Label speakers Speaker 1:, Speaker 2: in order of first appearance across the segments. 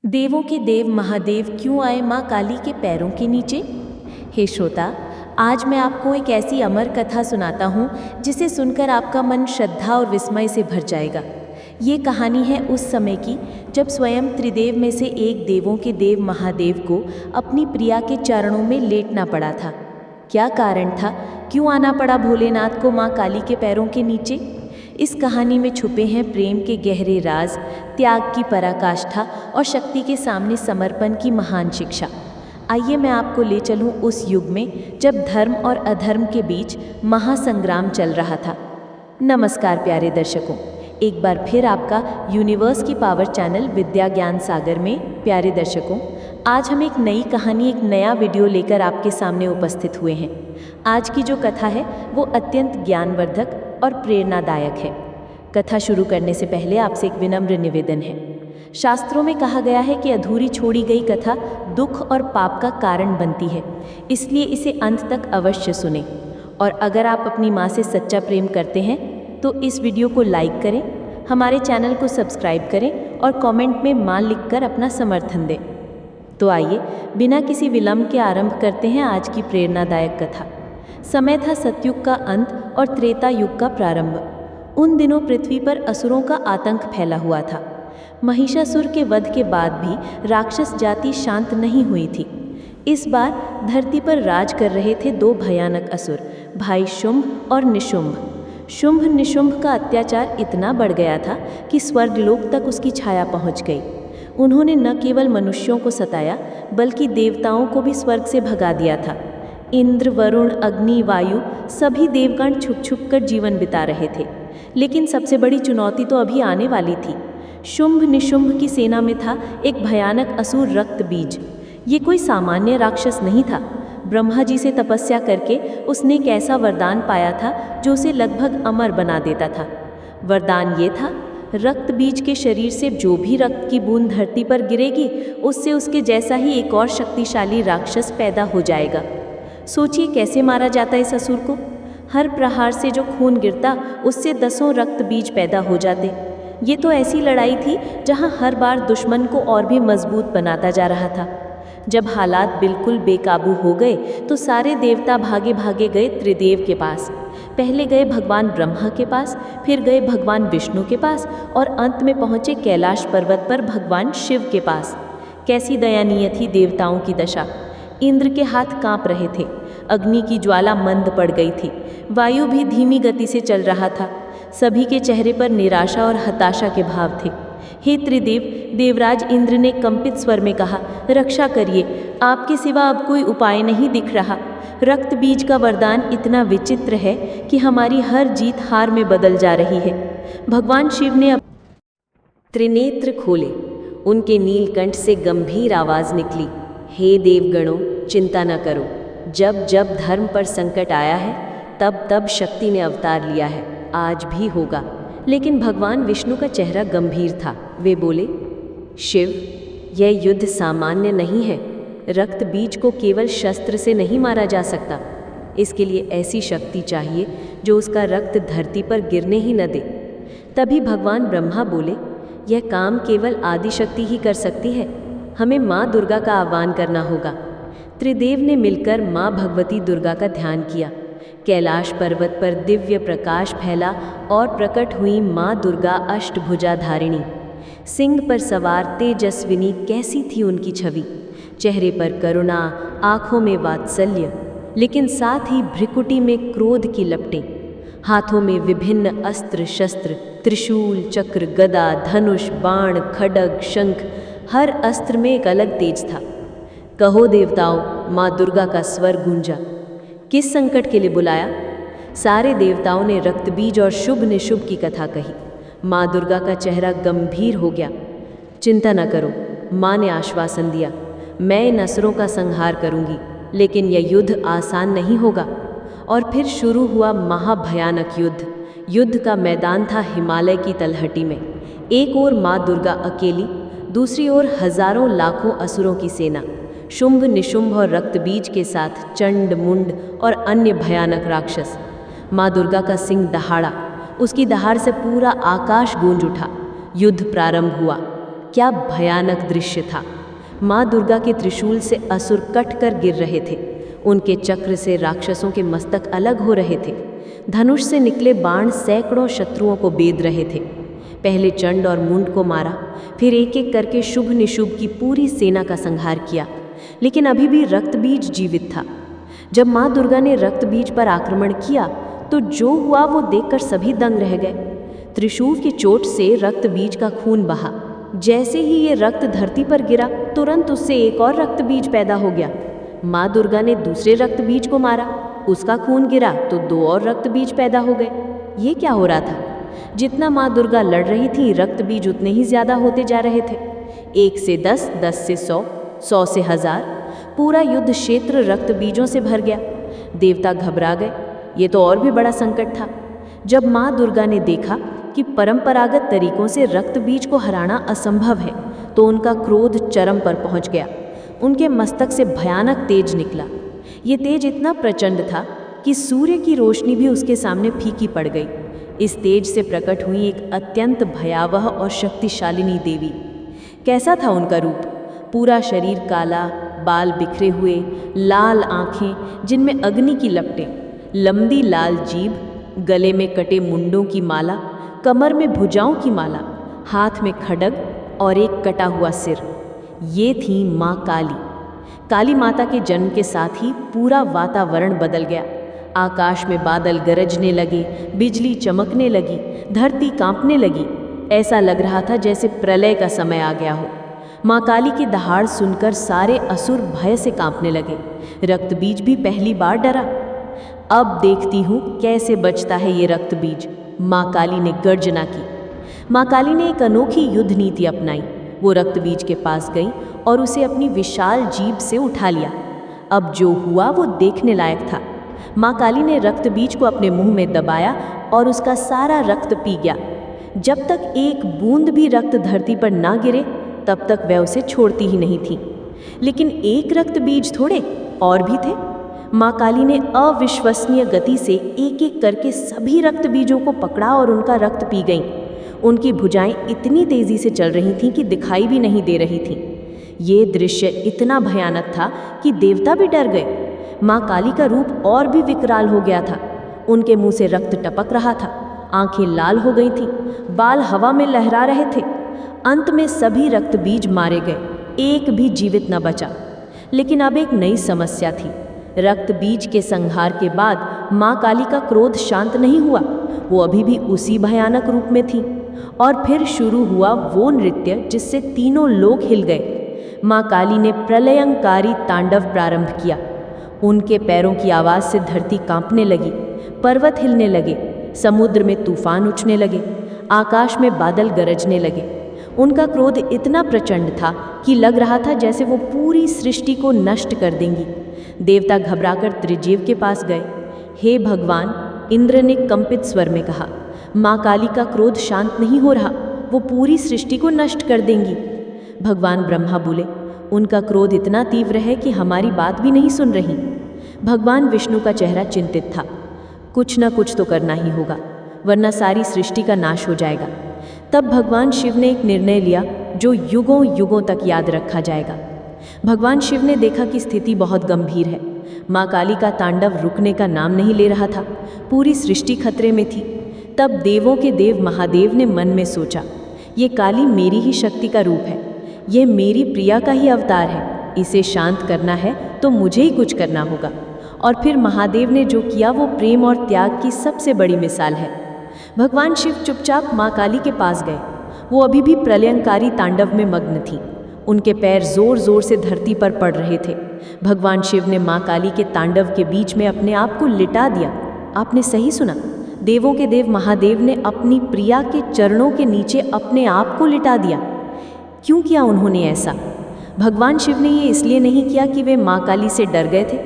Speaker 1: देवों के देव महादेव क्यों आए माँ काली के पैरों के नीचे। हे श्रोता, आज मैं आपको एक ऐसी अमर कथा सुनाता हूँ जिसे सुनकर आपका मन श्रद्धा और विस्मय से भर जाएगा। ये कहानी है उस समय की जब स्वयं त्रिदेव में से एक देवों के देव महादेव को अपनी प्रिया के चरणों में लेटना पड़ा था। क्या कारण था, क्यों आना पड़ा भोलेनाथ को माँ काली के पैरों के नीचे? इस कहानी में छुपे हैं प्रेम के गहरे राज, त्याग की पराकाष्ठा और शक्ति के सामने समर्पण की महान शिक्षा। आइए मैं आपको ले चलूं उस युग में जब धर्म और अधर्म के बीच महासंग्राम चल रहा था। नमस्कार प्यारे दर्शकों, एक बार फिर आपका यूनिवर्स की पावर चैनल विद्या ज्ञान सागर में। प्यारे दर्शकों, आज हम एक नई कहानी, एक नया वीडियो लेकर आपके सामने उपस्थित हुए हैं। आज की जो कथा है वो अत्यंत ज्ञानवर्धक और प्रेरणादायक है। कथा शुरू करने से पहले आपसे एक विनम्र निवेदन है। शास्त्रों में कहा गया है कि अधूरी छोड़ी गई कथा दुख और पाप का कारण बनती है, इसलिए इसे अंत तक अवश्य सुनें। और अगर आप अपनी माँ से सच्चा प्रेम करते हैं तो इस वीडियो को लाइक करें, हमारे चैनल को सब्सक्राइब करें और कमेंट में माँ लिखकर अपना समर्थन दें। तो आइए बिना किसी विलंब के आरंभ करते हैं आज की प्रेरणादायक कथा। समय था सतयुग का अंत और त्रेता युग का प्रारंभ। उन दिनों पृथ्वी पर असुरों का आतंक फैला हुआ था। महिषासुर के वध के बाद भी राक्षस जाति शांत नहीं हुई थी। इस बार धरती पर राज कर रहे थे दो भयानक असुर, भाई शुंभ और निशुंभ। शुंभ निशुंभ का अत्याचार इतना बढ़ गया था कि स्वर्गलोक तक उसकी छाया पहुंच गई। उन्होंने न केवल मनुष्यों को सताया बल्कि देवताओं को भी स्वर्ग से भगा दिया था। इंद्र, वरुण, अग्नि, वायु सभी देवगण छुप छुप कर जीवन बिता रहे थे। लेकिन सबसे बड़ी चुनौती तो अभी आने वाली थी। शुंभ निशुंभ की सेना में था एक भयानक असुर रक्तबीज। ये कोई सामान्य राक्षस नहीं था। ब्रह्मा जी से तपस्या करके उसने एक ऐसा वरदान पाया था जो उसे लगभग अमर बना देता था। वरदान ये था, रक्तबीज के शरीर से जो भी रक्त की बूंद धरती पर गिरेगी उससे उसके जैसा ही एक और शक्तिशाली राक्षस पैदा हो जाएगा। सोचिए कैसे मारा जाता इस असुर को। हर प्रहार से जो खून गिरता उससे 10 रक्त बीज पैदा हो जाते। ये तो ऐसी लड़ाई थी जहां हर बार दुश्मन को और भी मजबूत बनाता जा रहा था। जब हालात बिल्कुल बेकाबू हो गए तो सारे देवता भागे भागे गए त्रिदेव के पास। पहले गए भगवान ब्रह्मा के पास, फिर गए भगवान विष्णु के पास और अंत में पहुँचे कैलाश पर्वत पर भगवान शिव के पास। कैसी दयनीय थी देवताओं की दशा। इंद्र के हाथ कांप रहे थे, अग्नि की ज्वाला मंद पड़ गई थी, वायु भी धीमी गति से चल रहा था। सभी के चेहरे पर निराशा और हताशा के भाव थे। हे त्रिदेव, देवराज इंद्र ने कंपित स्वर में कहा, रक्षा करिए, आपके सिवा अब कोई उपाय नहीं दिख रहा। रक्त बीज का वरदान इतना विचित्र है कि हमारी हर जीत हार में बदल जा रही है। भगवान शिव ने त्रिनेत्र खोले। उनके नीलकंठ से गंभीर आवाज निकली, हे देवगणों, चिंता न करो। जब जब धर्म पर संकट आया है तब तब शक्ति ने अवतार लिया है, आज भी होगा। लेकिन भगवान विष्णु का चेहरा गंभीर था। वे बोले, शिव, यह युद्ध सामान्य नहीं है। रक्त बीज को केवल शस्त्र से नहीं मारा जा सकता। इसके लिए ऐसी शक्ति चाहिए जो उसका रक्त धरती पर गिरने ही न दे। तभी भगवान ब्रह्मा बोले, यह काम केवल आदिशक्ति ही कर सकती है। हमें माँ दुर्गा का आह्वान करना होगा। त्रिदेव ने मिलकर माँ भगवती दुर्गा का ध्यान किया। कैलाश पर्वत पर दिव्य प्रकाश फैला और प्रकट हुई माँ दुर्गा अष्टभुजा धारिणी। सिंह पर सवार तेजस्विनी कैसी थी उनकी छवि। चेहरे पर करुणा, आँखों में वात्सल्य, लेकिन साथ ही भ्रिकुटी में क्रोध की लपटें। हाथों में विभिन्न अस्त्र शस्त्र, त्रिशूल, चक्र, गदा, धनुष, बाण, खड्ग, शंख, हर अस्त्र में एक अलग तेज था। कहो देवताओं, माँ दुर्गा का स्वर गूंजा। किस संकट के लिए बुलाया? सारे देवताओं ने रक्तबीज और शुभ निशुभ की कथा कही। माँ दुर्गा का चेहरा गंभीर हो गया। चिंता न करो, माँ ने आश्वासन दिया, मैं इन असुरों का संहार करूंगी, लेकिन यह युद्ध आसान नहीं होगा। और फिर शुरू हुआ महाभयानक युद्ध। युद्ध का मैदान था हिमालय की तलहटी में। एक ओर माँ दुर्गा अकेली, दूसरी ओर हजारों लाखों असुरों की सेना। शुंभ निशुंभ और रक्तबीज के साथ चंड, मुंड और अन्य भयानक राक्षस। माँ दुर्गा का सिंह दहाड़ा, उसकी दहाड़ से पूरा आकाश गूंज उठा। युद्ध प्रारंभ हुआ। क्या भयानक दृश्य था। माँ दुर्गा के त्रिशूल से असुर कट कर गिर रहे थे। उनके चक्र से राक्षसों के मस्तक अलग हो रहे थे। धनुष से निकले बाण सैकड़ों शत्रुओं को बेध रहे थे। पहले चंड और मुंड को मारा, फिर एक एक करके शुभ निशुभ की पूरी सेना का संहार किया, लेकिन अभी भी रक्तबीज जीवित था। जब माँ दुर्गा ने रक्तबीज पर आक्रमण किया तो जो हुआ वो देखकर सभी दंग रह गए। त्रिशूल की चोट से रक्तबीज का खून बहा। जैसे ही ये रक्त धरती पर गिरा, तुरंत उससे एक और रक्तबीज पैदा हो गया। माँ दुर्गा ने दूसरे रक्तबीज को मारा, उसका खून गिरा तो 2 और रक्तबीज पैदा हो गए। ये क्या हो रहा था? जितना माँ दुर्गा लड़ रही थी, रक्तबीज उतने ही ज्यादा होते जा रहे थे। 1 से 10, 10 से 100, 100 से 1000। पूरा युद्ध क्षेत्र रक्तबीजों से भर गया। देवता घबरा गए। ये तो और भी बड़ा संकट था। जब माँ दुर्गा ने देखा कि परंपरागत तरीकों से रक्तबीज को हराना असंभव है, तो उनका क्रोध चरम पर पहुंच गया। उनके मस्तक से भयानक तेज निकला। ये तेज इतना प्रचंड था कि सूर्य की रोशनी भी उसके सामने फीकी पड़ गई। इस तेज से प्रकट हुई एक अत्यंत भयावह और शक्तिशालिनी देवी। कैसा था उनका रूप? पूरा शरीर काला, बाल बिखरे हुए, लाल आंखें जिनमें अग्नि की लपटें, लंबी लाल जीभ, गले में कटे मुंडों की माला, कमर में भुजाओं की माला, हाथ में खड्ग और एक कटा हुआ सिर। ये थी माँ काली। काली माता के जन्म के साथ ही पूरा वातावरण बदल गया। आकाश में बादल गरजने लगे, बिजली चमकने लगी, धरती कांपने लगी। ऐसा लग रहा था जैसे प्रलय का समय आ गया हो। माँ काली की दहाड़ सुनकर सारे असुर भय से कांपने लगे। रक्तबीज भी पहली बार डरा। अब देखती हूँ कैसे बचता है ये रक्तबीज, माँ काली ने गर्जना की। माँ काली ने एक अनोखी युद्ध नीति अपनाई। वो रक्तबीज के पास गई और उसे अपनी विशाल जीभ से उठा लिया। अब जो हुआ वो देखने लायक था। माँ काली ने रक्तबीज को अपने मुंह में दबाया और उसका सारा रक्त पी गया। जब तक एक बूंद भी रक्त धरती पर ना गिरे, तब तक वह उसे छोड़ती ही नहीं थी। लेकिन एक रक्तबीज थोड़े, और भी थे। माँ काली ने अविश्वसनीय गति से एक एक करके सभी रक्तबीजों को पकड़ा और उनका रक्त पी गईं। उनकी भुजाएं इतनी तेजी से चल रही थीं कि दिखाई भी नहीं दे रही थीं। ये दृश्य इतना भयानक था कि देवता भी डर गए। माँ काली का रूप और भी विकराल हो गया था। उनके मुंह से रक्त टपक रहा था, आंखें लाल हो गई थीं, बाल हवा में लहरा रहे थे। अंत में सभी रक्तबीज मारे गए, एक भी जीवित न बचा। लेकिन अब एक नई समस्या थी। रक्तबीज के संहार के बाद माँ काली का क्रोध शांत नहीं हुआ। वो अभी भी उसी भयानक रूप में थी। और फिर शुरू हुआ वो नृत्य जिससे तीनों लोग हिल गए। माँ काली ने प्रलयंकारी तांडव प्रारंभ किया। उनके पैरों की आवाज़ से धरती कांपने लगी, पर्वत हिलने लगे, समुद्र में तूफान उठने लगे, आकाश में बादल गरजने लगे। उनका क्रोध इतना प्रचंड था कि लग रहा था जैसे वो पूरी सृष्टि को नष्ट कर देंगी। देवता घबराकर त्रिजीव के पास गए। हे भगवान, इंद्र ने कंपित स्वर में कहा, माँ काली का क्रोध शांत नहीं हो रहा, वो पूरी सृष्टि को नष्ट कर देंगी। भगवान ब्रह्मा बोले, उनका क्रोध इतना तीव्र है कि हमारी बात भी नहीं सुन रही। भगवान विष्णु का चेहरा चिंतित था। कुछ न कुछ तो करना ही होगा, वरना सारी सृष्टि का नाश हो जाएगा। तब भगवान शिव ने एक निर्णय लिया जो युगों युगों तक याद रखा जाएगा। भगवान शिव ने देखा कि स्थिति बहुत गंभीर है। माँ काली का तांडव रुकने का नाम नहीं ले रहा था। पूरी सृष्टि खतरे में थी। तब देवों के देव महादेव ने मन में सोचा, ये काली मेरी ही शक्ति का रूप है, ये मेरी प्रिया का ही अवतार है। इसे शांत करना है तो मुझे ही कुछ करना होगा। और फिर महादेव ने जो किया वो प्रेम और त्याग की सबसे बड़ी मिसाल है। भगवान शिव चुपचाप माँ काली के पास गए। वो अभी भी प्रलयंकारी तांडव में मग्न थी। उनके पैर जोर जोर से धरती पर पड़ रहे थे। भगवान शिव ने माँ काली के तांडव के बीच में अपने आप को लिटा दिया। आपने सही सुना, देवों के देव महादेव ने अपनी प्रिया के चरणों के नीचे अपने आप को लिटा दिया। क्यों किया उन्होंने ऐसा? भगवान शिव ने ये इसलिए नहीं किया कि वे माँ काली से डर गए थे।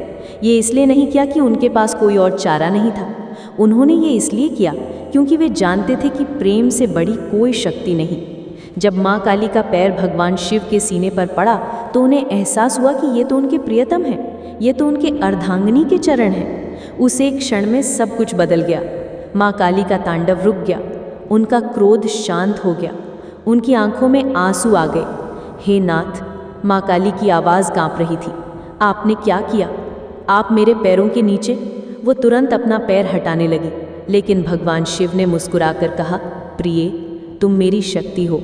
Speaker 1: ये इसलिए नहीं किया कि उनके पास कोई और चारा नहीं था। उन्होंने ये इसलिए किया क्योंकि वे जानते थे कि प्रेम से बड़ी कोई शक्ति नहीं। जब माँ काली का पैर भगवान शिव के सीने पर पड़ा तो उन्हें एहसास हुआ कि ये तो उनके प्रियतम हैं, ये तो उनके अर्धांगिनी के चरण हैं। उस एक क्षण में सब कुछ बदल गया। माँ काली का तांडव रुक गया, उनका क्रोध शांत हो गया। उनकी आंखों में आंसू आ गए। हे नाथ, माँ काली की आवाज़ कांप रही थी। आपने क्या किया? आप मेरे पैरों के नीचे। वो तुरंत अपना पैर हटाने लगी, लेकिन भगवान शिव ने मुस्कुराकर कहा, प्रिय, तुम मेरी शक्ति हो,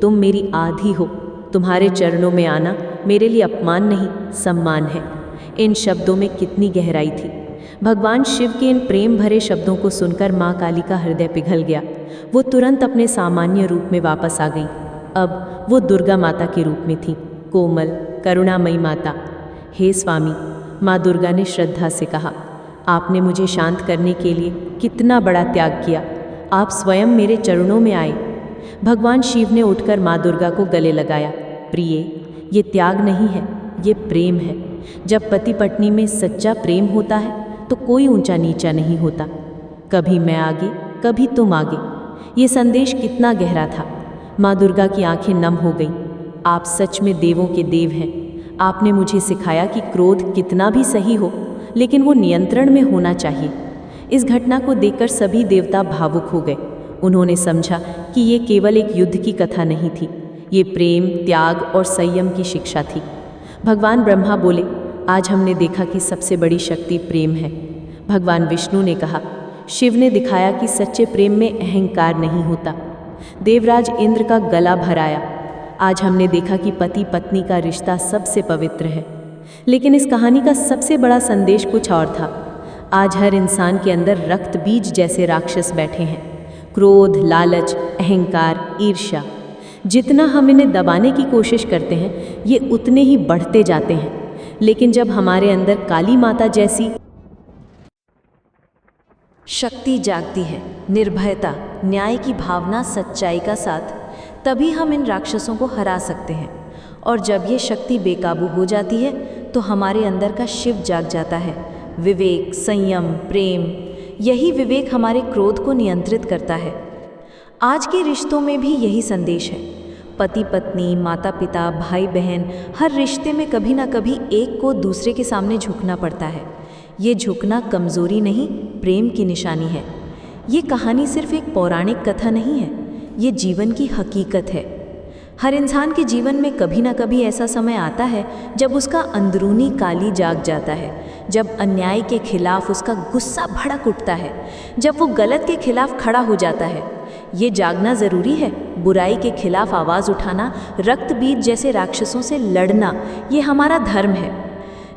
Speaker 1: तुम मेरी आधी हो। तुम्हारे चरणों में आना मेरे लिए अपमान नहीं, सम्मान है। इन शब्दों में कितनी गहराई थी। भगवान शिव के इन प्रेम भरे शब्दों को सुनकर माँ काली का हृदय पिघल गया। वो तुरंत अपने सामान्य रूप में वापस आ गई। अब वो दुर्गा माता के रूप में थी, कोमल, करुणामयी माता। हे स्वामी, माँ दुर्गा ने श्रद्धा से कहा, आपने मुझे शांत करने के लिए कितना बड़ा त्याग किया। आप स्वयं मेरे चरणों में आए। भगवान शिव ने उठकर माँ दुर्गा को गले लगाया। प्रिय, ये त्याग नहीं है, ये प्रेम है। जब पति पत्नी में सच्चा प्रेम होता है तो कोई ऊंचा नीचा नहीं होता। कभी मैं आगे, कभी तुम आगे। ये संदेश कितना गहरा था। माँ दुर्गा की आंखें नम हो गईं। आप सच में देवों के देव हैं। आपने मुझे सिखाया कि क्रोध कितना भी सही हो, लेकिन वो नियंत्रण में होना चाहिए। इस घटना को देखकर सभी देवता भावुक हो गए। उन्होंने समझा कि ये केवल एक युद्ध की कथा नहीं थी, ये प्रेम, त्याग और संयम की शिक्षा थी। भगवान ब्रह्मा बोले, आज हमने देखा कि सबसे बड़ी शक्ति प्रेम है। भगवान विष्णु ने कहा, शिव ने दिखाया कि सच्चे प्रेम में अहंकार नहीं होता। देवराज इंद्र का गला भराया। आज हमने देखा कि पति पत्नी का रिश्ता सबसे पवित्र है। लेकिन इस कहानी का सबसे बड़ा संदेश कुछ और था। आज हर इंसान के अंदर रक्त बीज जैसे राक्षस बैठे हैं। क्रोध, लालच, अहंकार, ईर्ष्या। जितना हम इन्हें दबाने की कोशिश करते हैं, ये उतने ही बढ़ते जाते हैं। लेकिन जब हमारे अंदर काली माता जैसी शक्ति जागती है, निर्भयता, न्याय की भावना, सच्चाई का साथ, तभी हम इन राक्षसों को हरा सकते हैं। और जब ये शक्ति बेकाबू हो जाती है तो हमारे अंदर का शिव जाग जाता है। विवेक, संयम, प्रेम, यही विवेक हमारे क्रोध को नियंत्रित करता है। आज के रिश्तों में भी यही संदेश है। पति पत्नी, माता पिता, भाई बहन, हर रिश्ते में कभी ना कभी एक को दूसरे के सामने झुकना पड़ता है। ये झुकना कमज़ोरी नहीं, प्रेम की निशानी है। ये कहानी सिर्फ एक पौराणिक कथा नहीं है, ये जीवन की हकीकत है। हर इंसान के जीवन में कभी ना कभी ऐसा समय आता है जब उसका अंदरूनी काली जाग जाता है, जब अन्याय के खिलाफ उसका गुस्सा भड़क उठता है, जब वो गलत के खिलाफ खड़ा हो जाता है। ये जागना ज़रूरी है। बुराई के खिलाफ आवाज़ उठाना, रक्त बीज जैसे राक्षसों से लड़ना, ये हमारा धर्म है।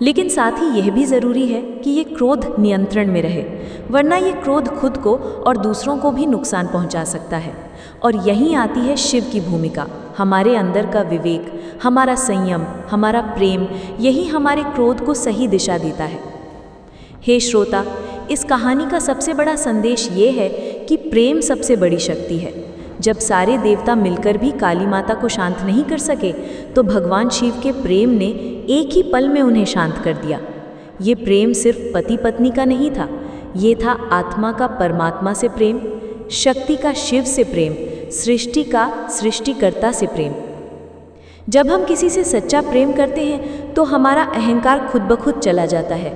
Speaker 1: लेकिन साथ ही यह भी ज़रूरी है कि ये क्रोध नियंत्रण में रहे, वरना ये क्रोध खुद को और दूसरों को भी नुकसान पहुंचा सकता है। और यहीं आती है शिव की भूमिका। हमारे अंदर का विवेक, हमारा संयम, हमारा प्रेम, यही हमारे क्रोध को सही दिशा देता है। हे श्रोता, इस कहानी का सबसे बड़ा संदेश ये है कि प्रेम सबसे बड़ी शक्ति है। जब सारे देवता मिलकर भी काली माता को शांत नहीं कर सके, तो भगवान शिव के प्रेम ने एक ही पल में उन्हें शांत कर दिया। ये प्रेम सिर्फ पति पत्नी का नहीं था, ये था आत्मा का परमात्मा से प्रेम, शक्ति का शिव से प्रेम, सृष्टि का सृष्टिकर्ता से प्रेम। जब हम किसी से सच्चा प्रेम करते हैं तो हमारा अहंकार खुद ब खुद चला जाता है।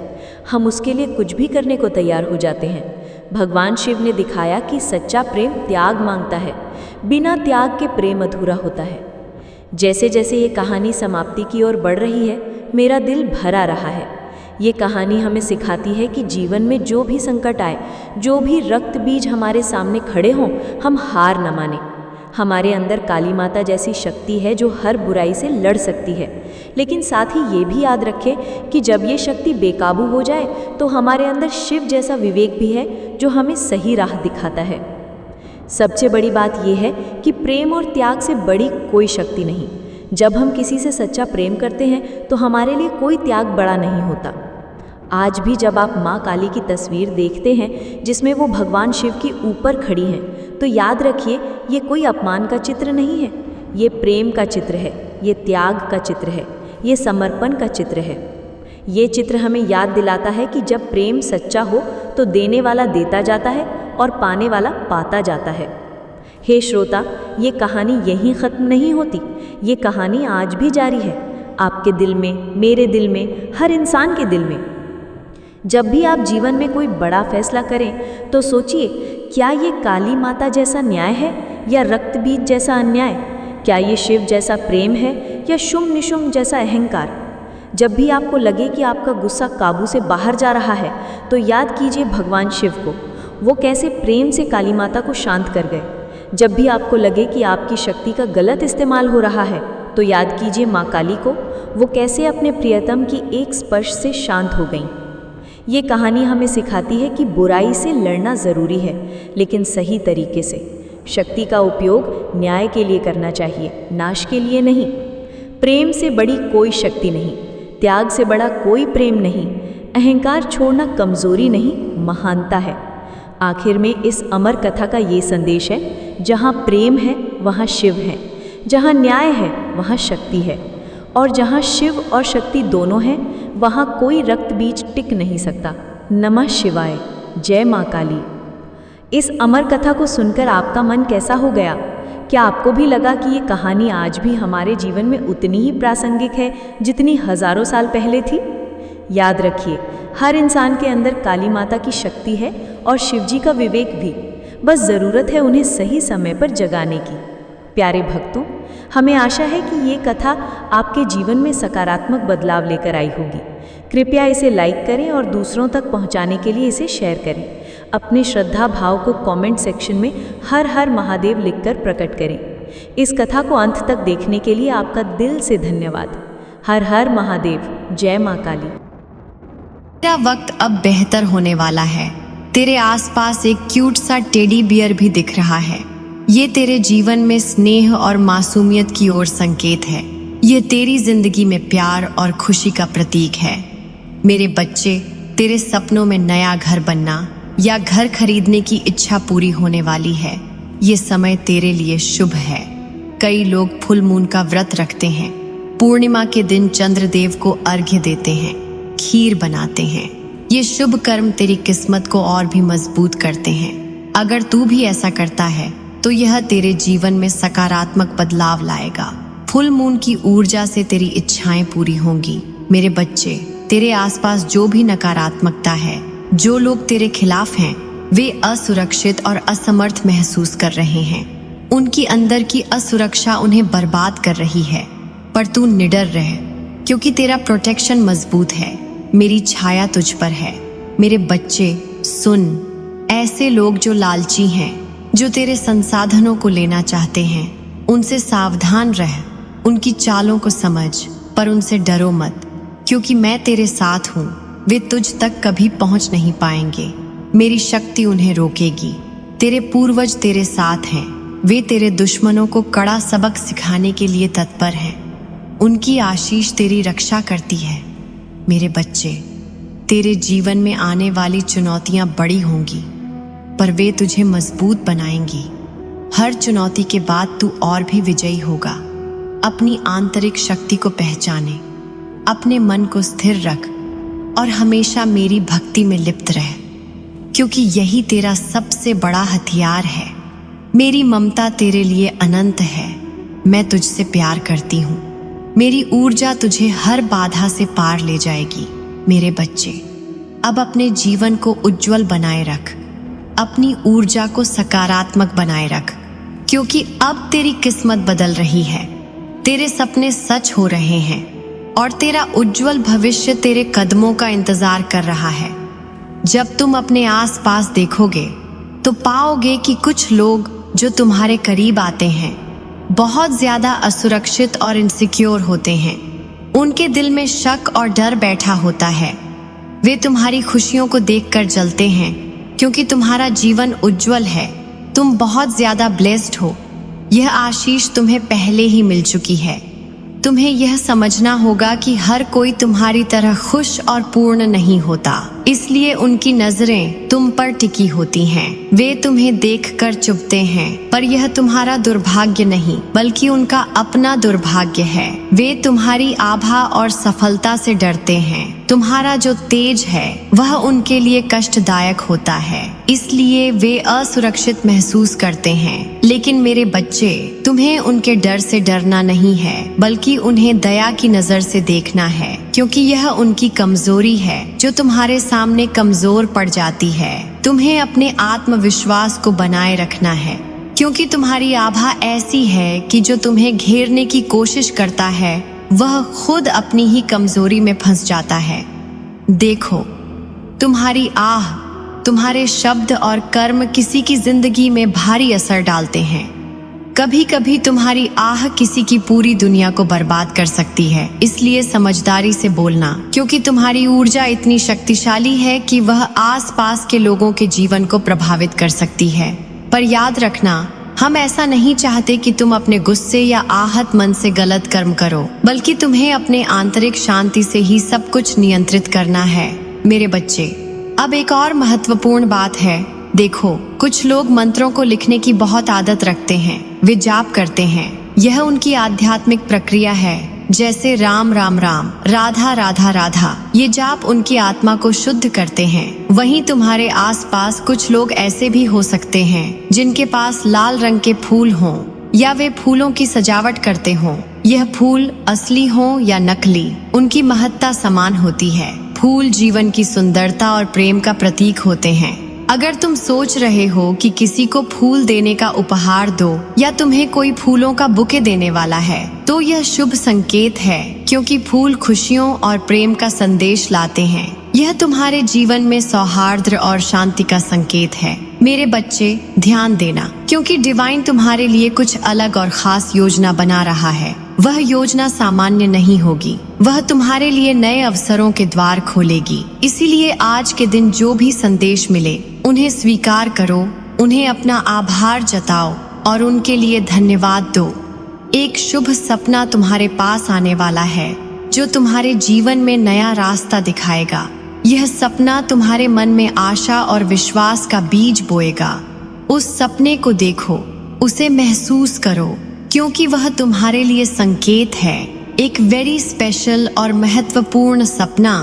Speaker 1: हम उसके लिए कुछ भी करने को तैयार हो जाते हैं। भगवान शिव ने दिखाया कि सच्चा प्रेम त्याग मांगता है। बिना त्याग के प्रेम अधूरा होता है। जैसे जैसे ये कहानी समाप्ति की ओर बढ़ रही है, मेरा दिल भरा रहा है। ये कहानी हमें सिखाती है कि जीवन में जो भी संकट आए, जो भी रक्त बीज हमारे सामने खड़े हों, हम हार न माने। हमारे अंदर काली माता जैसी शक्ति है जो हर बुराई से लड़ सकती है। लेकिन साथ ही ये भी याद रखें कि जब ये शक्ति बेकाबू हो जाए तो हमारे अंदर शिव जैसा विवेक भी है जो हमें सही राह दिखाता है। सबसे बड़ी बात यह है कि प्रेम और त्याग से बड़ी कोई शक्ति नहीं। जब हम किसी से सच्चा प्रेम करते हैं तो हमारे लिए कोई त्याग बड़ा नहीं होता। आज भी जब आप माँ काली की तस्वीर देखते हैं जिसमें वो भगवान शिव की ऊपर खड़ी हैं, तो याद रखिए ये कोई अपमान का चित्र नहीं है, ये प्रेम का चित्र है, ये त्याग का चित्र है, ये समर्पण का चित्र है। ये चित्र हमें याद दिलाता है कि जब प्रेम सच्चा हो तो देने वाला देता जाता है और पाने वाला पाता जाता है। हे श्रोता, ये कहानी यहीं ख़त्म नहीं होती, ये कहानी आज भी जारी है, आपके दिल में, मेरे दिल में, हर इंसान के दिल में। जब भी आप जीवन में कोई बड़ा फैसला करें तो सोचिए, क्या ये काली माता जैसा न्याय है या रक्त बीज जैसा अन्याय? क्या ये शिव जैसा प्रेम है या शुम निशुम जैसा अहंकार? जब भी आपको लगे कि आपका गुस्सा काबू से बाहर जा रहा है तो याद कीजिए भगवान शिव को, वो कैसे प्रेम से काली माता को शांत कर गए। जब भी आपको लगे कि आपकी शक्ति का गलत इस्तेमाल हो रहा है तो याद कीजिए माँ काली को, वो कैसे अपने प्रियतम की एक स्पर्श से शांत हो गईं। ये कहानी हमें सिखाती है कि बुराई से लड़ना ज़रूरी है, लेकिन सही तरीके से। शक्ति का उपयोग न्याय के लिए करना चाहिए, नाश के लिए नहीं। प्रेम से बड़ी कोई शक्ति नहीं, त्याग से बड़ा कोई प्रेम नहीं। अहंकार छोड़ना कमज़ोरी नहीं, महानता है। आखिर में इस अमर कथा का ये संदेश है, जहाँ प्रेम है वहाँ शिव है, जहाँ न्याय है वहाँ शक्ति है, और जहाँ शिव और शक्ति दोनों हैं वहाँ कोई रक्त बीज टिक नहीं सकता। नमः शिवाय, जय माँ काली। इस अमर कथा को सुनकर आपका मन कैसा हो गया? क्या आपको भी लगा कि ये कहानी आज भी हमारे जीवन में उतनी ही प्रासंगिक है जितनी हजारों साल पहले थी? याद रखिए, हर इंसान के अंदर काली माता की शक्ति है और शिवजी का विवेक भी। बस ज़रूरत है उन्हें सही समय पर जगाने की। प्यारे भक्तों, हमें आशा है कि ये कथा आपके जीवन में सकारात्मक बदलाव लेकर आई होगी। कृपया इसे लाइक करें और दूसरों तक पहुंचाने के लिए इसे शेयर करें। अपने श्रद्धा भाव को कमेंट सेक्शन में हर हर महादेव लिखकर प्रकट करें। इस कथा को अंत तक देखने के लिए आपका दिल से धन्यवाद। हर हर महादेव, जय माँ काली।
Speaker 2: तेरा वक्त अब बेहतर होने वाला है। तेरे आसपास एक क्यूट सा टेडी बियर भी दिख रहा है। ये तेरे जीवन में स्नेह और मासूमियत की ओर संकेत है। ये तेरी जिंदगी में प्यार और खुशी का प्रतीक है। मेरे बच्चे, तेरे सपनों में नया घर बनना या घर खरीदने की इच्छा पूरी होने वाली है। ये समय तेरे लिए शुभ है। कई लोग फुल मून का व्रत रखते हैं, पूर्णिमा के दिन चंद्रदेव को अर्घ्य देते हैं, खीर बनाते हैं। ये शुभ कर्म तेरी किस्मत को और भी मजबूत करते हैं। अगर तू भी ऐसा करता है तो यह तेरे जीवन में सकारात्मक बदलाव लाएगा। फुल मून की ऊर्जा से तेरी इच्छाएं पूरी होंगी। मेरे बच्चे, तेरे आसपास जो भी नकारात्मकता है, जो लोग तेरे खिलाफ हैं, वे असुरक्षित और असमर्थ महसूस कर रहे हैं। उनकी अंदर की असुरक्षा उन्हें बर्बाद कर रही है। पर तू निडर रह, क्योंकि तेरा प्रोटेक्शन मजबूत है। मेरी छाया तुझ पर है। मेरे बच्चे सुन, ऐसे लोग जो लालची हैं, जो तेरे संसाधनों को लेना चाहते हैं, उनसे सावधान रह। उनकी चालों को समझ, पर उनसे डरो मत, क्योंकि मैं तेरे साथ हूँ। वे तुझ तक कभी पहुँच नहीं पाएंगे। मेरी शक्ति उन्हें रोकेगी। तेरे पूर्वज तेरे साथ हैं। वे तेरे दुश्मनों को कड़ा सबक सिखाने के लिए तत्पर हैं। उनकी आशीष तेरी रक्षा करती है। मेरे बच्चे, तेरे जीवन में आने वाली चुनौतियां बड़ी होंगी, पर वे तुझे मजबूत बनाएंगी। हर चुनौती के बाद तू और भी विजयी होगा। अपनी आंतरिक शक्ति को पहचाने, अपने मन को स्थिर रख और हमेशा मेरी भक्ति में लिप्त रह, क्योंकि यही तेरा सबसे बड़ा हथियार है। मेरी ममता तेरे लिए अनंत है। मैं तुझसे प्यार करती हूँ। मेरी ऊर्जा तुझे हर बाधा से पार ले जाएगी। मेरे बच्चे, अब अपने जीवन को उज्जवल बनाए रख। अपनी ऊर्जा को सकारात्मक बनाए रख, क्योंकि अब तेरी किस्मत बदल रही है। तेरे सपने सच हो रहे हैं और तेरा उज्जवल भविष्य तेरे कदमों का इंतजार कर रहा है। जब तुम अपने आसपास देखोगे तो पाओगे कि कुछ लोग जो तुम्हारे करीब आते हैं बहुत ज्यादा असुरक्षित और इनसिक्योर होते हैं। उनके दिल में शक और डर बैठा होता है। वे तुम्हारी खुशियों को देखकर जलते हैं, क्योंकि तुम्हारा जीवन उज्जवल है। तुम बहुत ज्यादा ब्लेस्ड हो। यह आशीष तुम्हें पहले ही मिल चुकी है। तुम्हें यह समझना होगा कि हर कोई तुम्हारी तरह खुश और पूर्ण नहीं होता, इसलिए उनकी नजरें तुम पर टिकी होती हैं। वे तुम्हें देखकर चुभते हैं, पर यह तुम्हारा दुर्भाग्य नहीं, बल्कि उनका अपना दुर्भाग्य है। वे तुम्हारी आभा और सफलता से डरते हैं। तुम्हारा जो तेज है वह उनके लिए कष्टदायक होता है, इसलिए वे असुरक्षित महसूस करते हैं। लेकिन मेरे बच्चे, तुम्हें उनके डर से डरना नहीं है, बल्कि उन्हें दया की नजर से देखना है, क्योंकि यह उनकी कमजोरी है जो तुम्हारे सामने कमजोर पड़ जाती है। तुम्हें अपने आत्मविश्वास को बनाए रखना है। क्योंकि तुम्हारी आभा ऐसी है कि जो तुम्हें घेरने की कोशिश करता है वह खुद अपनी ही कमजोरी में फंस जाता है। देखो, तुम्हारी आह, तुम्हारे शब्द और कर्म किसी की जिंदगी में भारी असर डालते हैं। कभी कभी तुम्हारी आह किसी की पूरी दुनिया को बर्बाद कर सकती है। इसलिए समझदारी से बोलना, क्योंकि तुम्हारी ऊर्जा इतनी शक्तिशाली है कि वह आसपास के लोगों के जीवन को प्रभावित कर सकती है। पर याद रखना, हम ऐसा नहीं चाहते कि तुम अपने गुस्से या आहत मन से गलत कर्म करो, बल्कि तुम्हें अपने आंतरिक शांति से ही सब कुछ नियंत्रित करना है। मेरे बच्चे, अब एक और महत्वपूर्ण बात है। देखो, कुछ लोग मंत्रों को लिखने की बहुत आदत रखते हैं। वे जाप करते हैं। यह उनकी आध्यात्मिक प्रक्रिया है, जैसे राम राम राम, राधा राधा राधा। ये जाप उनकी आत्मा को शुद्ध करते हैं। वहीं तुम्हारे आसपास कुछ लोग ऐसे भी हो सकते हैं जिनके पास लाल रंग के फूल हों या वे फूलों की सजावट करते हों। यह फूल असली हो या नकली, उनकी महत्ता समान होती है। फूल जीवन की सुंदरता और प्रेम का प्रतीक होते हैं। अगर तुम सोच रहे हो कि किसी को फूल देने का उपहार दो या तुम्हें कोई फूलों का बुके देने वाला है, तो यह शुभ संकेत है, क्योंकि फूल खुशियों और प्रेम का संदेश लाते हैं। यह तुम्हारे जीवन में सौहार्द और शांति का संकेत है। मेरे बच्चे, ध्यान देना, क्योंकि डिवाइन तुम्हारे लिए कुछ अलग और खास योजना बना रहा है। वह योजना सामान्य नहीं होगी, वह तुम्हारे लिए नए अवसरों के द्वार खोलेगी। इसीलिए आज के दिन जो भी संदेश मिले, उन्हें स्वीकार करो, उन्हें अपना आभार जताओ और उनके लिए धन्यवाद दो। एक शुभ सपना तुम्हारे पास आने वाला है, जो तुम्हारे जीवन में नया रास्ता दिखाएगा। यह सपना तुम्हारे मन में आशा और विश्वास का बीज बोएगा। उस सपने को देखो, उसे महसूस करो, क्योंकि वह तुम्हारे लिए संकेत है। एक वेरी स्पेशल और महत्वपूर्ण सपना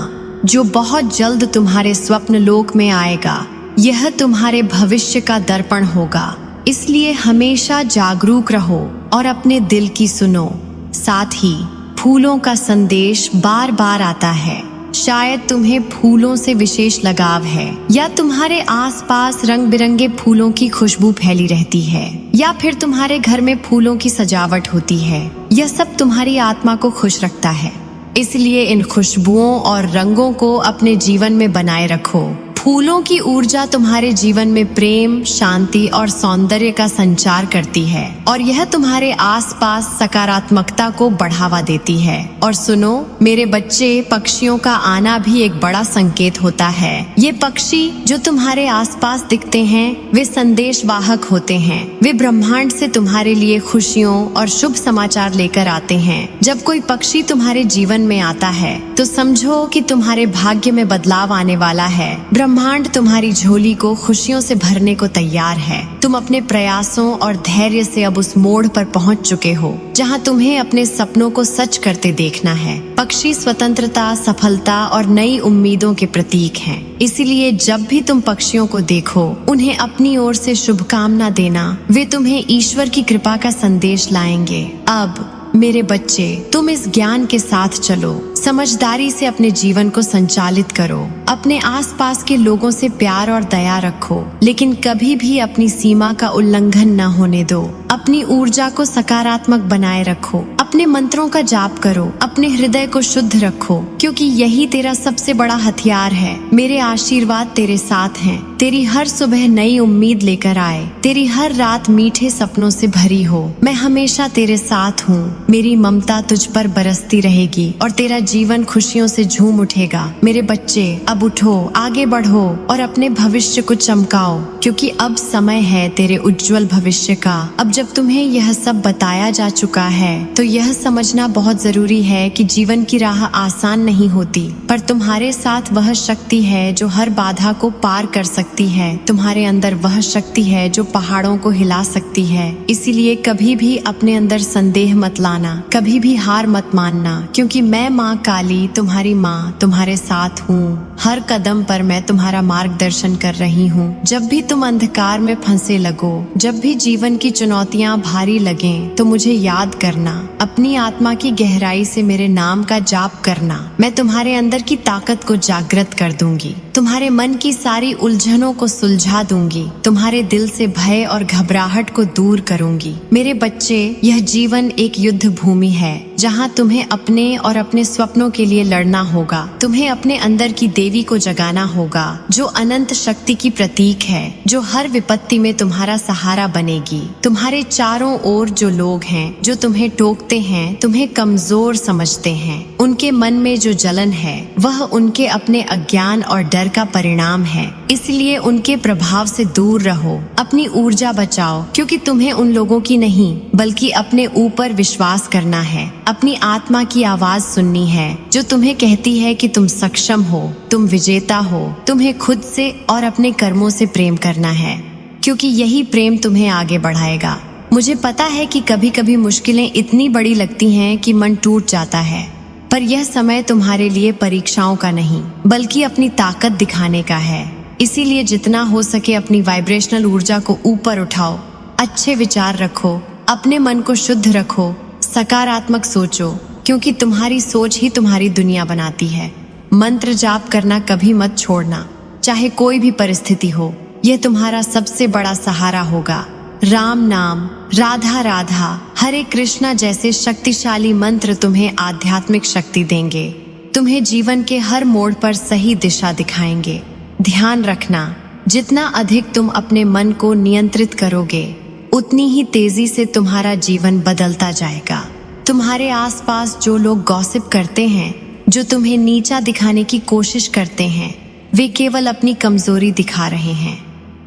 Speaker 2: जो बहुत जल्द तुम्हारे स्वप्न लोक में आएगा। यह तुम्हारे भविष्य का दर्पण होगा। इसलिए हमेशा जागरूक रहो और अपने दिल की सुनो। साथ ही फूलों का संदेश बार बार आता है। शायद तुम्हें फूलों से विशेष लगाव है, या तुम्हारे आसपास रंग बिरंगे फूलों की खुशबू फैली रहती है, या फिर तुम्हारे घर में फूलों की सजावट होती है। यह सब तुम्हारी आत्मा को खुश रखता है। इसलिए इन खुशबुओं और रंगों को अपने जीवन में बनाए रखो। फूलों की ऊर्जा तुम्हारे जीवन में प्रेम, शांति और सौंदर्य का संचार करती है, और यह तुम्हारे आसपास सकारात्मकता को बढ़ावा देती है। और सुनो मेरे बच्चे, पक्षियों का आना भी एक बड़ा संकेत होता है। ये पक्षी जो तुम्हारे आसपास दिखते हैं, वे संदेश वाहक होते हैं। वे ब्रह्मांड से तुम्हारे लिए खुशियों और शुभ समाचार लेकर आते हैं। जब कोई पक्षी तुम्हारे जीवन में आता है, तो समझो कि तुम्हारे भाग्य में बदलाव आने वाला है। ब्रह्मांड तुम्हारी झोली को खुशियों से भरने को तैयार है। तुम अपने प्रयासों और धैर्य से अब उस मोड़ पर पहुंच चुके हो जहां तुम्हें अपने सपनों को सच करते देखना है। पक्षी स्वतंत्रता, सफलता और नई उम्मीदों के प्रतीक हैं। इसीलिए जब भी तुम पक्षियों को देखो, उन्हें अपनी ओर से शुभकामना देना। वे तुम्हें ईश्वर की कृपा का संदेश लाएंगे। अब मेरे बच्चे, तुम इस ज्ञान के साथ चलो। समझदारी से अपने जीवन को संचालित करो। अपने आसपास के लोगों से प्यार और दया रखो, लेकिन कभी भी अपनी सीमा का उल्लंघन न होने दो। अपनी ऊर्जा को सकारात्मक बनाए रखो। अपने मंत्रों का जाप करो। अपने हृदय को शुद्ध रखो, क्योंकि यही तेरा सबसे बड़ा हथियार है। मेरे आशीर्वाद तेरे साथ हैं। तेरी हर सुबह नई उम्मीद लेकर आए। तेरी हर रात मीठे सपनों से भरी हो। मैं हमेशा तेरे साथ हूँ। मेरी ममता तुझ पर बरसती रहेगी और तेरा जीवन खुशियों से झूम उठेगा। मेरे बच्चे, अब उठो, आगे बढ़ो और अपने भविष्य को चमकाओ, क्योंकि अब समय है तेरे उज्जवल भविष्य का। अब जब तुम्हें यह सब बताया जा चुका है, तो यह समझना बहुत जरूरी है कि जीवन की राह आसान नहीं होती, पर तुम्हारे साथ वह शक्ति है जो हर बाधा को पार कर सकती है। तुम्हारे अंदर वह शक्ति है जो पहाड़ों को हिला सकती है। इसीलिए कभी भी अपने अंदर संदेह मत लाना, कभी भी हार मत मानना, क्योंकि मैं माँ काली, तुम्हारी माँ, तुम्हारे साथ हूँ। हर कदम पर मैं तुम्हारा मार्गदर्शन कर रही हूँ। जब भी तुम अंधकार में फंसे लगो, जब भी जीवन की चुनौतियाँ भारी लगें, तो मुझे याद करना। अपनी आत्मा की गहराई से मेरे नाम का जाप करना। मैं तुम्हारे अंदर की ताकत को जागृत कर दूंगी। तुम्हारे मन की सारी उलझनों को सुलझा दूंगी। तुम्हारे दिल से भय और घबराहट को दूर करूंगी। मेरे बच्चे, यह जीवन एक युद्ध भूमि है जहाँ तुम्हें अपने और अपने सपनों के लिए लड़ना होगा। तुम्हें अपने अंदर की देवी को जगाना होगा, जो अनंत शक्ति की प्रतीक है, जो हर विपत्ति में तुम्हारा सहारा बनेगी। तुम्हारे चारों ओर जो लोग हैं, जो तुम्हें टोकते हैं, तुम्हें कमजोर समझते हैं, उनके मन में जो जलन है वह उनके अपने अज्ञान और डर का परिणाम है। इसलिए उनके प्रभाव से दूर रहो, अपनी ऊर्जा बचाओ, क्योंकि तुम्हें उन लोगों की नहीं बल्कि अपने ऊपर विश्वास करना है। अपनी आत्मा की आवाज सुननी है जो तुम्हें कहती है कि तुम सक्षम हो, तुम विजेता हो। तुम्हें खुद से और अपने कर्मों से प्रेम करना है, क्योंकि यही प्रेम तुम्हें आगे बढ़ाएगा। मुझे पता है कि कभी कभी मुश्किलें इतनी बड़ी लगती हैं कि मन टूट जाता है, पर यह समय तुम्हारे लिए परीक्षाओं का नहीं बल्कि अपनी ताकत दिखाने का है। इसीलिए जितना हो सके अपनी वाइब्रेशनल ऊर्जा को ऊपर उठाओ, अच्छे विचार रखो, अपने मन को शुद्ध रखो, सकारात्मक सोचो, क्योंकि तुम्हारी सोच ही तुम्हारी दुनिया बनाती है। मंत्र जाप करना कभी मत छोड़ना, चाहे कोई भी परिस्थिति हो। यह तुम्हारा सबसे बड़ा सहारा होगा। राम नाम, राधा राधा, हरे कृष्णा जैसे शक्तिशाली मंत्र तुम्हें आध्यात्मिक शक्ति देंगे, तुम्हें जीवन के हर मोड़ पर सही दिशा दिखाएंगे। ध्यान रखना, जितना अधिक तुम अपने मन को नियंत्रित करोगे, उतनी ही तेजी से तुम्हारा जीवन बदलता जाएगा। तुम्हारे आसपास जो लोग गॉसिप करते हैं, जो तुम्हें नीचा दिखाने की कोशिश करते हैं, वे केवल अपनी कमजोरी दिखा रहे हैं।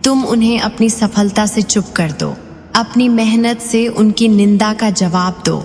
Speaker 2: तुम उन्हें अपनी सफलता से चुप कर दो, अपनी मेहनत से उनकी निंदा का जवाब दो।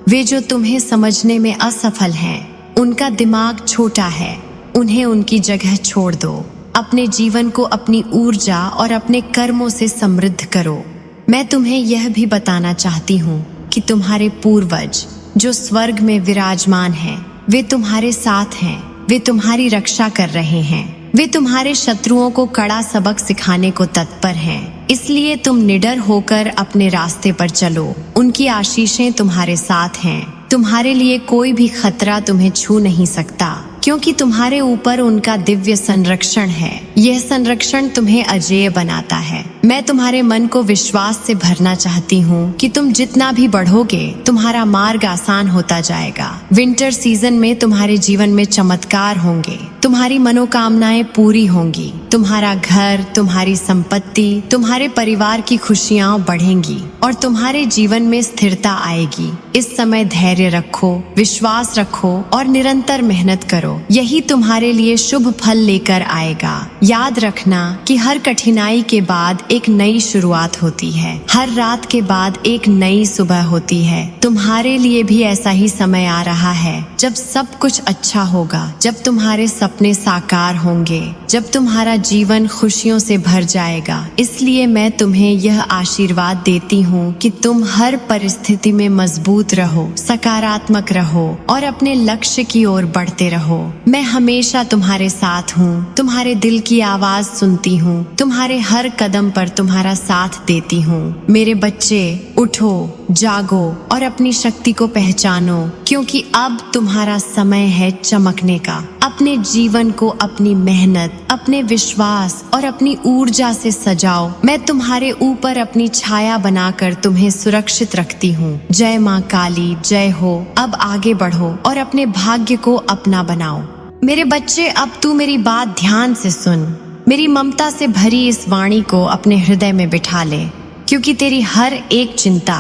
Speaker 2: वे जो तुम्हें समझने में असफल हैं, उनका दिमाग छोटा है, उन्हें उनकी जगह छोड़ दो। अपने जीवन को अपनी ऊर्जा और अपने कर्मों से समृद्ध करो। मैं तुम्हें यह भी बताना चाहती हूँ कि तुम्हारे पूर्वज जो स्वर्ग में विराजमान हैं, वे तुम्हारे साथ हैं, वे तुम्हारी रक्षा कर रहे हैं, वे तुम्हारे शत्रुओं को कड़ा सबक सिखाने को तत्पर हैं। इसलिए तुम निडर होकर अपने रास्ते पर चलो, उनकी आशीषें तुम्हारे साथ हैं। तुम्हारे लिए कोई भी खतरा तुम्हें छू नहीं सकता, क्योंकि तुम्हारे ऊपर उनका दिव्य संरक्षण है। यह संरक्षण तुम्हें अजेय बनाता है। मैं तुम्हारे मन को विश्वास से भरना चाहती हूँ कि तुम जितना भी बढ़ोगे, तुम्हारा मार्ग आसान होता जाएगा। विंटर सीजन में तुम्हारे जीवन में चमत्कार होंगे, तुम्हारी मनोकामनाएं पूरी होंगी, तुम्हारा घर, तुम्हारी संपत्ति, तुम्हारे परिवार की खुशियाँ बढ़ेंगी और तुम्हारे जीवन में स्थिरता आएगी। इस समय धैर्य रखो, विश्वास रखो और निरंतर मेहनत करो। यही तुम्हारे लिए शुभ फल लेकर आएगा। याद रखना कि हर कठिनाई के बाद एक नई शुरुआत होती है, हर रात के बाद एक नई सुबह होती है। तुम्हारे लिए भी ऐसा ही समय आ रहा है जब सब कुछ अच्छा होगा, जब तुम्हारे सपने साकार होंगे, जब तुम्हारा जीवन खुशियों से भर जाएगा। इसलिए मैं तुम्हें यह आशीर्वाद देती हूँ कि तुम हर परिस्थिति में मजबूत रहो, सकारात्मक रहो और अपने लक्ष्य की ओर बढ़ते रहो। मैं हमेशा तुम्हारे साथ हूँ, तुम्हारे दिल की आवाज सुनती हूँ, तुम्हारे हर कदम पर तुम्हारा साथ देती हूँ। मेरे बच्चे, उठो, जागो और अपनी शक्ति को पहचानो, क्योंकि अब तुम्हारा समय है चमकने का। अपने जीवन को अपनी मेहनत, अपने विश्वास और अपनी ऊर्जा से सजाओ। मैं तुम्हारे ऊपर अपनी छाया बनाकर तुम्हें सुरक्षित रखती हूँ। जय माँ काली, जय हो। अब आगे बढ़ो और अपने भाग्य को अपना बनाओ। मेरे बच्चे, अब तू मेरी बात ध्यान से सुन। मेरी ममता से भरी इस वाणी को अपने हृदय में बिठा ले, क्योंकि तेरी हर एक चिंता,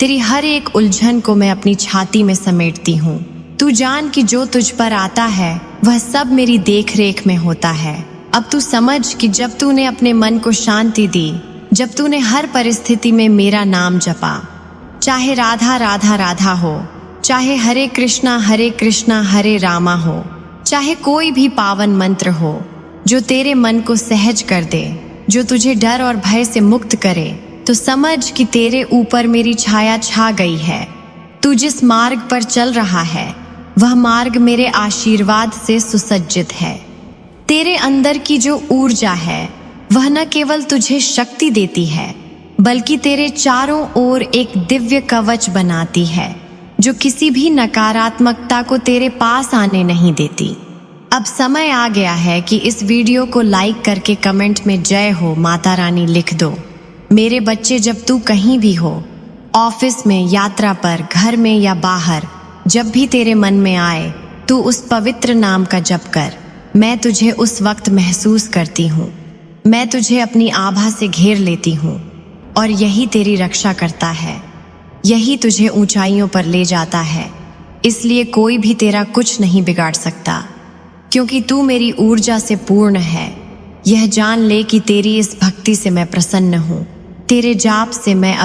Speaker 2: तेरी हर एक उलझन को मैं अपनी छाती में समेटती हूँ। तू जान कि जो तुझ पर आता है वह सब मेरी देख रेख में होता है। अब तू समझ कि जब तूने अपने मन को शांति दी, जब तूने हर परिस्थिति में मेरा नाम जपा, चाहे राधा राधा राधा हो, चाहे हरे कृष्णा हरे रामा हो, चाहे कोई भी पावन मंत्र हो जो तेरे मन को सहज कर दे, जो तुझे डर और भय से मुक्त करे, तो समझ कि तेरे ऊपर मेरी छाया छा गई है। तू जिस मार्ग पर चल रहा है वह मार्ग मेरे आशीर्वाद से सुसज्जित है। तेरे अंदर की जो ऊर्जा है वह न केवल तुझे शक्ति देती है, बल्कि तेरे चारों ओर एक दिव्य कवच बनाती है जो किसी भी नकारात्मकता को तेरे पास आने नहीं देती। अब समय आ गया है कि इस वीडियो को लाइक करके कमेंट में जय हो माता रानी लिख दो। मेरे बच्चे, जब तू कहीं भी हो, ऑफिस में, यात्रा पर, घर में या बाहर, जब भी तेरे मन में आए, तू उस पवित्र नाम का जप कर। मैं तुझे उस वक्त महसूस करती हूँ। मैं तुझे अपनी आभा से घेर लेती हूँ और यही तेरी रक्षा करता है। यही तुझे ऊंचाइयों पर ले जाता है। इसलिए कोई भी तेरा कुछ नहीं बिगाड़ सकता, क्योंकि तू मेरी ऊर्जा से पूर्ण है। यह जान ले कि तेरी इस भक्ति से मैं प्रसन्न हूँ। तेरे जाप से मैं अब